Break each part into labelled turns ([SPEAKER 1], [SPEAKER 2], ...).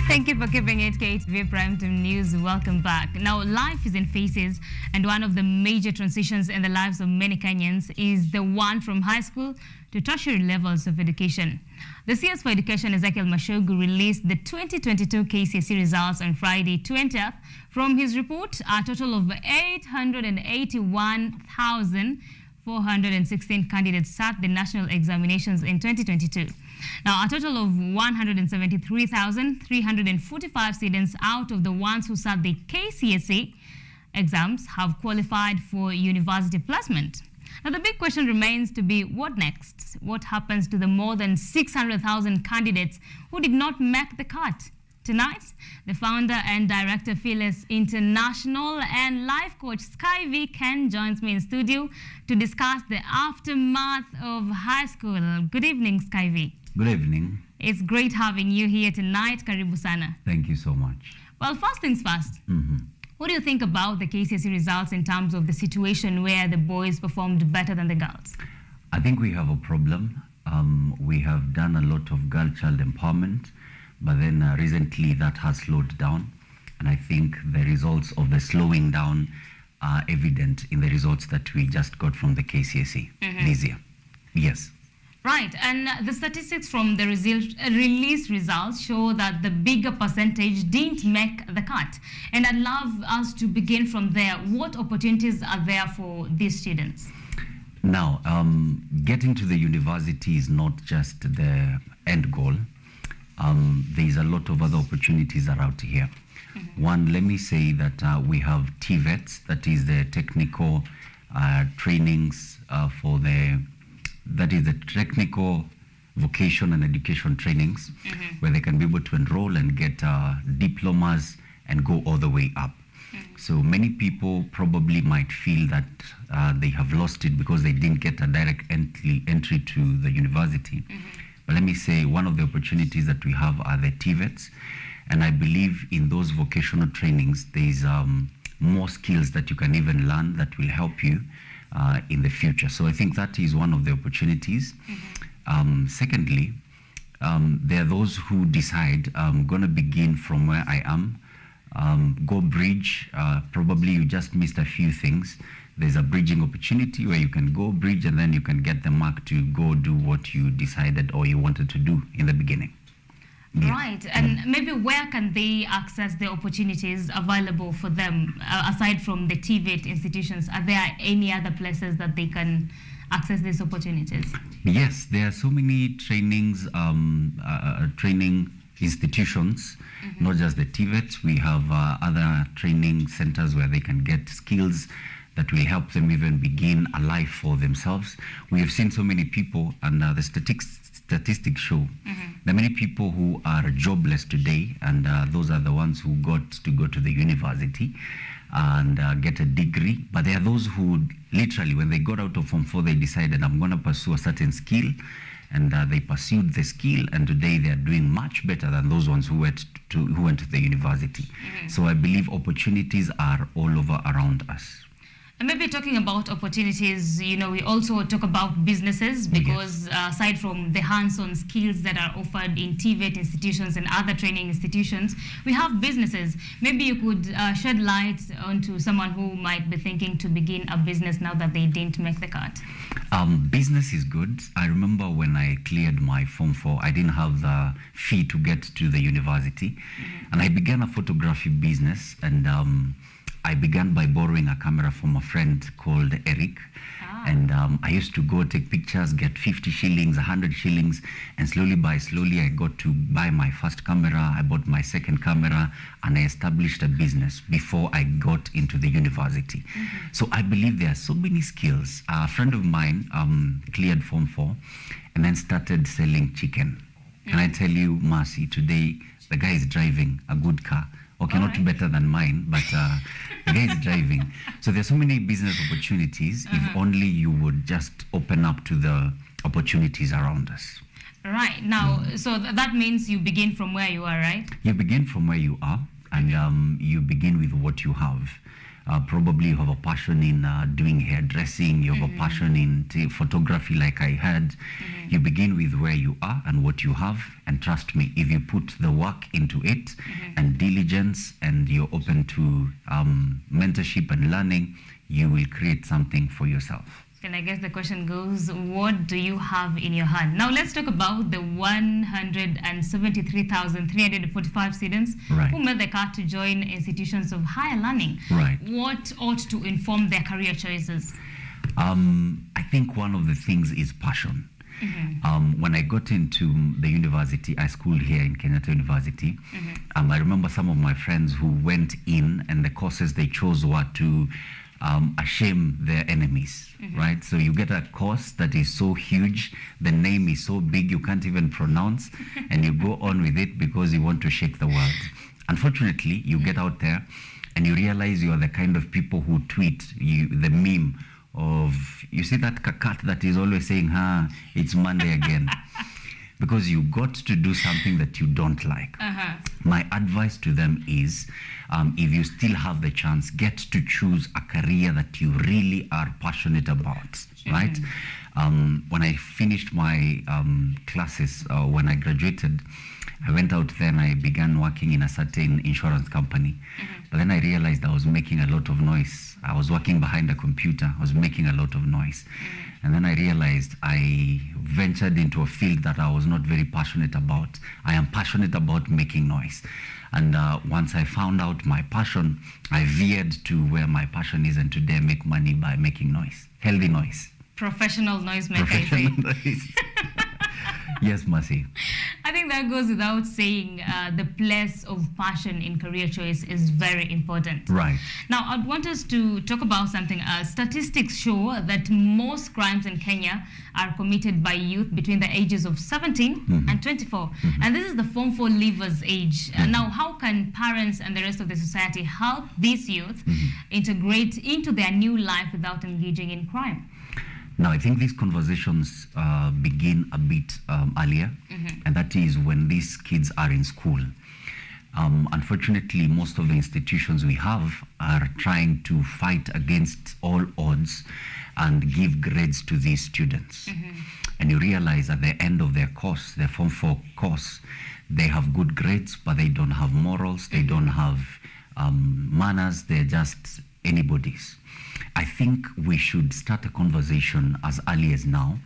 [SPEAKER 1] Thank you for keeping it, KTV Primetime News. Welcome back. Now, life is in phases, and one of the major transitions in the lives of many Kenyans is the one from high school to tertiary levels of education. The CS for Education, Ezekiel Mashogu, released the 2022 KCSE results on Friday 20th. From his report, a total of 881,416 candidates sat the national examinations in 2022. Now, a total of 173,345 students out of the ones who sat the KCSE exams have qualified for university placement. Now, the big question remains to be, what next? What happens to the more than 600,000 candidates who did not make the cut? Tonight, the founder and director of Fearless International and life coach Sky V. Ken joins me in studio to discuss the aftermath of high school. Good evening, Sky V.
[SPEAKER 2] Good evening.
[SPEAKER 1] It's great having you here tonight. Karibu sana.
[SPEAKER 2] Thank you so much.
[SPEAKER 1] Well, first things first. What do you think about the KCSE results in terms of the situation where the boys performed better than the girls?
[SPEAKER 2] I think we have a problem. We have done a lot of girl-child empowerment, but then recently that has slowed down. And I think the results of the slowing down are evident in the results that we just got from the KCSE this year. Yes.
[SPEAKER 1] Right, and the statistics from the release results show that the bigger percentage didn't make the cut. And I'd love us to begin from there. What opportunities are there for these students?
[SPEAKER 2] Now, getting to the university is not just the end goal. There's a lot of other opportunities around here. One, let me say that we have TVETs, that is the technical trainings that is the technical vocation and education trainings, where they can be able to enroll and get diplomas and go all the way up. So many people probably might feel that they have lost it because they didn't get a direct entry to the university. But let me say, one of the opportunities that we have are the TVETs, and I believe in those vocational trainings there's more skills that you can even learn that will help you in the future. So I think that is one of the opportunities. Secondly, there are those who decide, I'm going to begin from where I am, go bridge. Probably you just missed a few things. There's a bridging opportunity where you can go bridge and then you can get the mark to go do what you decided or you wanted to do in the beginning. Yeah.
[SPEAKER 1] Right, and maybe where can they access the opportunities available for them aside from the TVET institutions? Are there any other places that they can access these opportunities?
[SPEAKER 2] Yes, there are so many trainings, training institutions, not just the TVET. We have other training centers where they can get skills that will help them even begin a life for themselves. We have seen so many people, and the statistics show that many people who are jobless today, and those are the ones who got to go to the university and get a degree. But there are those who literally, when they got out of Form 4, they decided, I'm going to pursue a certain skill, and they pursued the skill, and today they are doing much better than those ones who went to the university. So I believe opportunities are all over around us.
[SPEAKER 1] And maybe talking about opportunities, we also talk about businesses because aside from the hands-on skills that are offered in TVET institutions and other training institutions, we have businesses. Maybe you could shed light onto someone who might be thinking to begin a business now that they didn't make the cut.
[SPEAKER 2] Business is good. I remember when I cleared my Form 4, I didn't have the fee to get to the university. And I began a photography business, and I began by borrowing a camera from a friend called Eric. And I used to go take pictures, get 50 shillings, 100 shillings, and slowly I got to buy my first camera. I bought my second camera, and I established a business before I got into the university. So I believe there are so many skills. A friend of mine cleared Form 4 and then started selling chicken. Can I tell you, Marcy, today the guy is driving a good car. Okay, not better than mine, but the guy is driving. So there's so many business opportunities if only you would just open up to the opportunities around us.
[SPEAKER 1] Right. Now, so that means you begin from where you are, right?
[SPEAKER 2] You begin from where you are, and you begin with what you have. Probably you have a passion in doing hairdressing, you have a passion in photography like I had. You begin with where you are and what you have, and trust me, if you put the work into it and diligence, and you're open to mentorship and learning, you will create something for yourself.
[SPEAKER 1] And I guess the question goes, what do you have in your hand? Now let's talk about the 173,345 students who made the cut to join institutions of higher learning. What ought to inform their career choices?
[SPEAKER 2] I think one of the things is passion. When I got into the university, I schooled here in Kenyatta University. I remember some of my friends who went in, and the courses they chose were to shame their enemies, right? So you get a course that is so huge, the name is so big you can't even pronounce, and you go on with it because you want to shake the world. Unfortunately, you get out there and you realize you are the kind of people who tweet the meme of, you see that kakat that is always saying, it's Monday again. Because you got to do something that you don't like. My advice to them is, if you still have the chance, get to choose a career that you really are passionate about, right? When I finished my classes, when I graduated, I went out there and I began working in a certain insurance company. But then I realized I was making a lot of noise. I was working behind a computer. I was making a lot of noise. And then I realized I ventured into a field that I was not very passionate about. I am passionate about making noise. And once I found out my passion, I veered to where my passion is, and today I make money by making noise. Healthy noise.
[SPEAKER 1] Professional noisemaker, I say.
[SPEAKER 2] Noise. Yes, Mercy.
[SPEAKER 1] I think that goes without saying. The place of passion in career choice is very important.
[SPEAKER 2] Right.
[SPEAKER 1] Now, I'd want us to talk about something. Statistics show that most crimes in Kenya are committed by youth between the ages of 17 and 24. And this is the Form 4 leavers age. Now, how can parents and the rest of the society help these youth integrate into their new life without engaging in crime?
[SPEAKER 2] Now, I think these conversations begin a bit earlier, and that is when these kids are in school. Unfortunately, most of the institutions we have are trying to fight against all odds and give grades to these students. And you realize at the end of their course, their Form 4 course, they have good grades, but they don't have morals, they don't have manners, they're just anybody's. I think we should start a conversation as early as now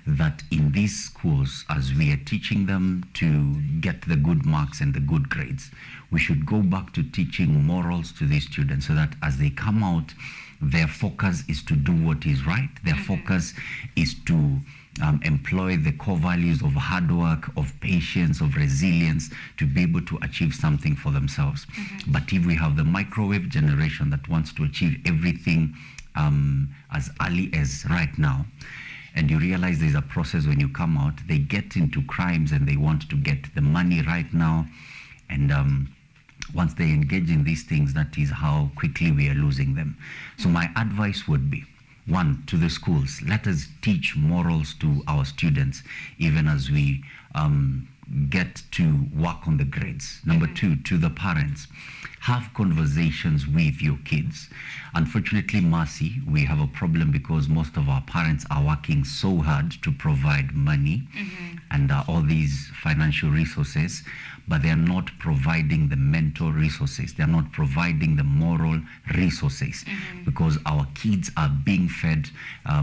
[SPEAKER 2] that in these schools, as we are teaching them to get the good marks and the good grades, we should go back to teaching morals to these students so that as they come out, their focus is to do what is right. Their focus is to employ the core values of hard work, of patience, of resilience, to be able to achieve something for themselves. But if we have the microwave generation that wants to achieve everything as early as right now, and you realize there's a process when you come out, they get into crimes and they want to get the money right now. And once they engage in these things, that is how quickly we are losing them. So my advice would be, one, to the schools, let us teach morals to our students, even as we get to work on the grades. Number two, to the parents, have conversations with your kids. Unfortunately, Mercy, we have a problem because most of our parents are working so hard to provide money and all these financial resources, but they are not providing the mental resources. They are not providing the moral resources because our kids are being fed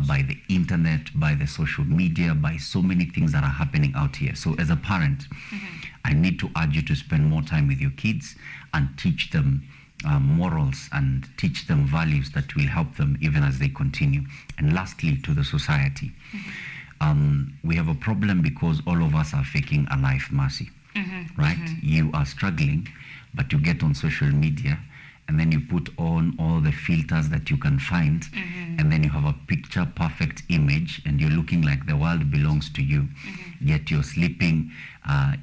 [SPEAKER 2] by the internet, by the social media, by so many things that are happening out here. So as a parent, I need to urge you to spend more time with your kids and teach them morals and teach them values that will help them even as they continue. And lastly, to the society, we have a problem because all of us are faking a life, Mercy. Right? You are struggling, but you get on social media and then you put on all the filters that you can find, and then you have a picture perfect image and you're looking like the world belongs to you, yet you're sleeping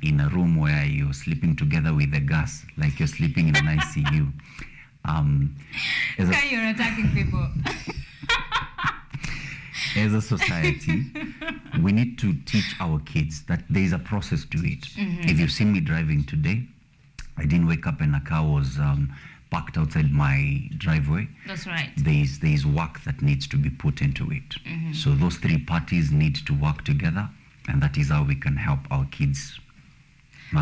[SPEAKER 2] in a room where you're sleeping together with the gas, like you're sleeping in an ICU.
[SPEAKER 1] You're attacking people.
[SPEAKER 2] As a society, we need to teach our kids that there's a process to it. If you see me driving today, I didn't wake up and a car was parked outside my driveway.
[SPEAKER 1] That's right.
[SPEAKER 2] There's work that needs to be put into it. So those three parties need to work together, and that is how we can help our kids.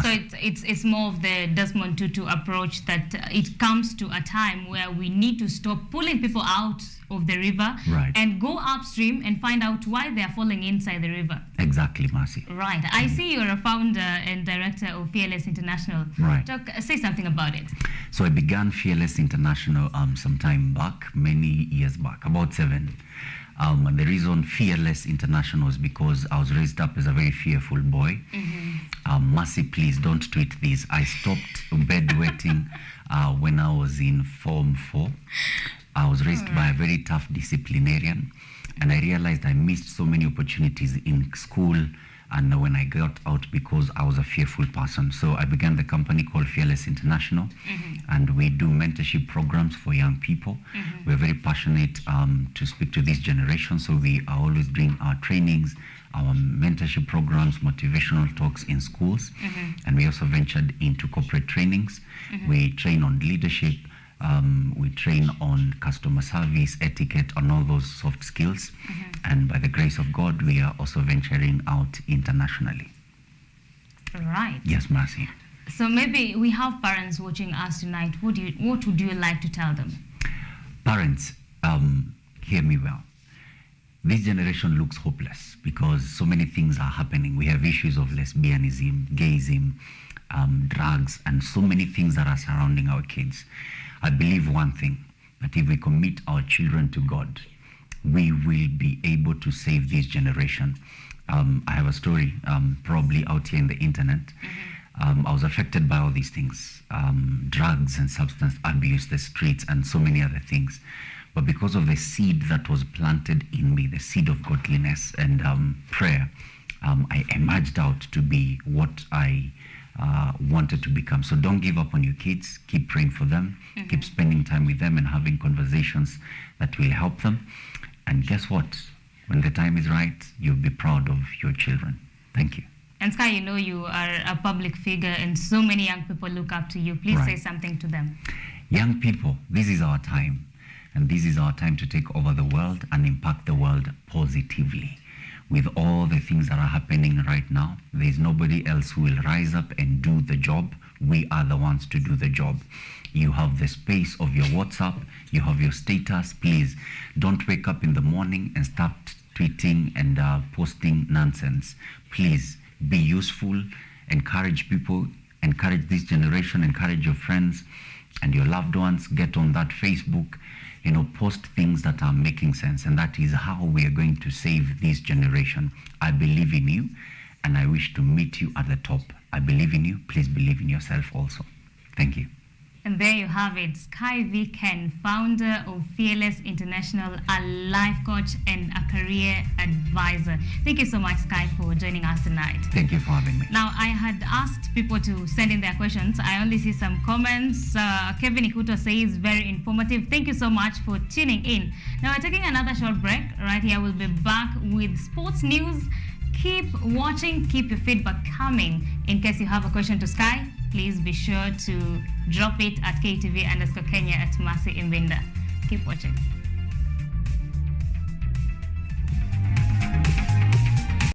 [SPEAKER 1] So it's more of the Desmond Tutu approach, that it comes to a time where we need to stop pulling people out of the river,
[SPEAKER 2] Right.
[SPEAKER 1] and go upstream and find out why they are falling inside the river.
[SPEAKER 2] Exactly, Mercy.
[SPEAKER 1] Right. I see you're a founder and director of Fearless International.
[SPEAKER 2] Right.
[SPEAKER 1] Say something about it.
[SPEAKER 2] So I began Fearless International some time back, many years back, about 7. And the reason Fearless International is because I was raised up as a very fearful boy. Mercy, please don't tweet this. I stopped bedwetting when I was in Form 4. I was raised by a very tough disciplinarian, and I realized I missed so many opportunities in school and when I got out because I was a fearful person. So I began the company called Fearless International, and we do mentorship programs for young people. We're very passionate to speak to this generation, so we are always doing our trainings, our mentorship programs, motivational talks in schools, and we also ventured into corporate trainings. We train on leadership, we train on customer service, etiquette, on all those soft skills. And by the grace of God, we are also venturing out internationally.
[SPEAKER 1] Right.
[SPEAKER 2] Yes, Mercy.
[SPEAKER 1] So maybe we have parents watching us tonight. What would you like to tell them?
[SPEAKER 2] Parents, hear me well. This generation looks hopeless because so many things are happening. We have issues of lesbianism, gayism, drugs, and so many things that are surrounding our kids. I believe one thing, that if we commit our children to God, we will be able to save this generation. I have a story, probably out here in the internet. I was affected by all these things, drugs and substance abuse, the streets, and so many other things. But because of the seed that was planted in me, the seed of godliness and prayer, I emerged out to be what I wanted to become. So don't give up on your kids. Keep praying for them. Keep spending time with them and having conversations that will help them. And guess what? When the time is right, you'll be proud of your children. Thank you.
[SPEAKER 1] And Sky, you know you are a public figure and so many young people look up to you. Please say something to them.
[SPEAKER 2] Young people, this is our time. And this is our time to take over the world and impact the world positively. With all the things that are happening right now, there's nobody else who will rise up and do the job. We are the ones to do the job. You have the space of your WhatsApp, you have your status. Please don't wake up in the morning and start tweeting and posting nonsense. Please be useful, encourage people, encourage this generation, encourage your friends and your loved ones. Get on that Facebook, post things that are making sense, and that is how we are going to save this generation. I believe in you, and I wish to meet you at the top. I believe in you. Please believe in yourself also. Thank you.
[SPEAKER 1] And there you have it, Sky V. Ken, founder of Fearless International, a life coach and a career advisor. Thank you so much, Sky, for joining us tonight.
[SPEAKER 2] Thank you for having me.
[SPEAKER 1] Now, I had asked people to send in their questions. I only see some comments. Kevin Ikuto says, very informative. Thank you so much for tuning in. Now, we're taking another short break. Right here, we'll be back with sports news. Keep watching, keep your feedback coming. In case you have a question to Sky, please be sure to drop it at KTV_Kenya at Mercy Imbinda. Keep watching.